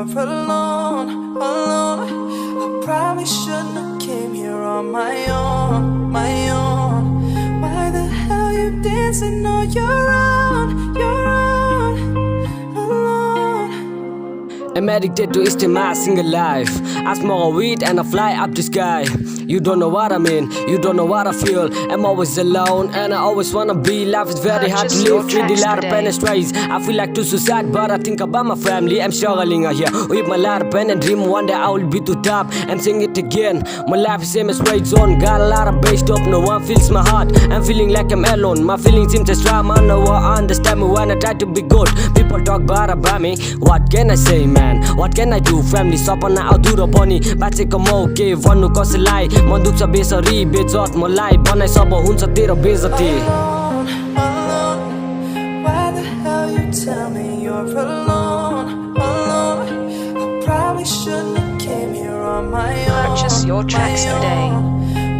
you're alone, alone. I probably shouldn't have came here on my own, my own. Why the hell you dancing on your own, alone? I'm addicted to wasting my single life. I smoke a weed and I fly up the sky. You don't know what I mean, you don't know what I feel. I'm always alone and I always wanna be. Life is very hard to live, treat a lot of pain and stress. I feel like to suicide but I think about my family. I'm struggling out here with my lot of pain and dream one day I will be to top. I'm saying it again, my life is same as red zone. Got a lot of bass up, no one feels my heart. I'm feeling like I'm alone, my feelings seem to strong. I know I understand me when I try to be good. People talk bad about me, what can I say man? What can I do? Family सपना अधुरो पनि बाँचेको म के भन्नु कसैलाई मन दुख्छ बेसरी बेजत मलाई बनाइ सब हुन्छ तेरो बेजती Why the hell you tell me you're alone, alone? I probably shouldn't have came here on my own. Purchase your tracks today.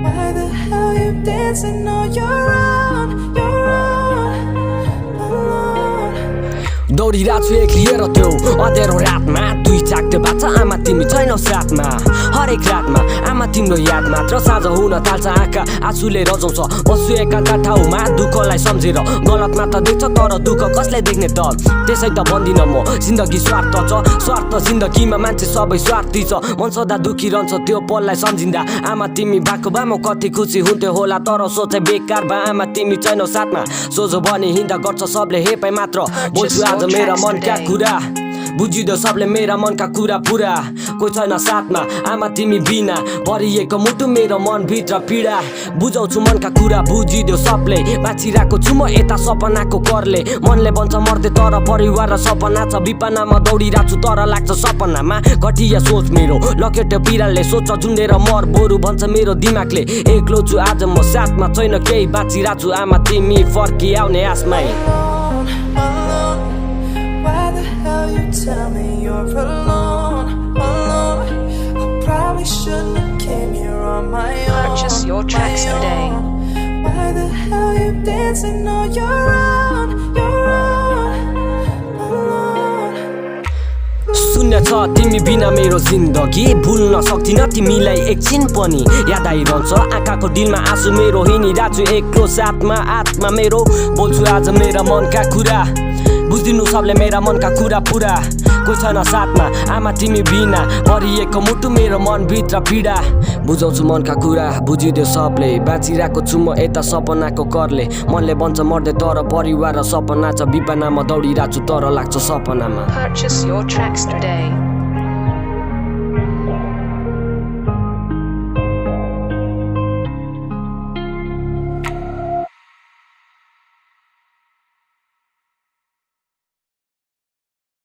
Why the hell you dancing on your own, your own, alone? दौडिरहेको छु एक्लिएर त्यो अँध्यारो रातमा दुई चाक्टे बाचा आमा तिमी छैनौ साथमा हरेक रातमा आमा तिम्रो याद मात्र साँझ हुन थाल्छ आँखा आँसुले रजाउँछ बस्छु एकाका ठाउँमा दुःखलाई सम्झेर गलतमा त देख्छ तर दुःख कसलाई देख्ने त त्यसै त भन्दिन म जिन्दगी स्वार्थ छ स्वार्थ जिन्दगीमा मान्छे सबै स्वार्थी छ मन सदा दुखी रहन्छ त्यो पललाई सम्झिँदा आमा तिमी भएको भए म कति खुसी हुन्थ्यो होला तर सोचे बेकार भए आमा तिमी छैनौ साथमा सोझो भनी हिँड्दा गर्छ सबले हेपाइ मात्र बोल्छु आज मेरा मनका कुरा बुझिदो सबले मेरा मनका कुरा पुरा कोही छैन साथमा आमा तिमी बिना भरिएको मुटु मेरो मनभित्र पीडा बुझाउँछु मनका कुरा बुझिदो सबले बाँचिरहेको छु म यता सपनाको करले मनले भन्छ मर्दै तर परिवार र सपना छ विपनामा दौडिरहेको छु तर लाग्छ सपनामा घटिया सोच मेरो लकेट पिरालले सोच झुन्डेर मर बरु भन्छ मेरो दिमागले एक्लो छु आज म साथमा छैन केही बाँचिरहेको छु आमा तिमी फर्की आउने आसमै You tell me you're alone, alone. I probably shouldn't have came here on my own. Purchase your tracks today. Why the hell you dancing on your own, alone? शून्य छ तिमी बिना मेरो जिन्दगी भुल्न सक्दिन तिमीलाई एकछिन पनि याद आइरहन्छ आँखाको डिलमा आँसु मेरो हिँडिरहेको छु एक्लो साथमा आत्मा मेरो बोल्छु आज मेरा मनका कुरा बुझिदिनु सबले मेरा मनका कुरा पुरा कोही छैन साथमा आमा तिमी बिना भरिएको मुटु मेरो मनभित्र पीडा बुझाउँछु मनका कुरा बुझिदियो सबले बाँचिरहेको छु म यता सपनाको करले मनले भन्छ मर्दै तर परिवार र सपना छ विपनामा दौडिरहेको छु तर लाग्छ सपनामा Purchase your tracks today.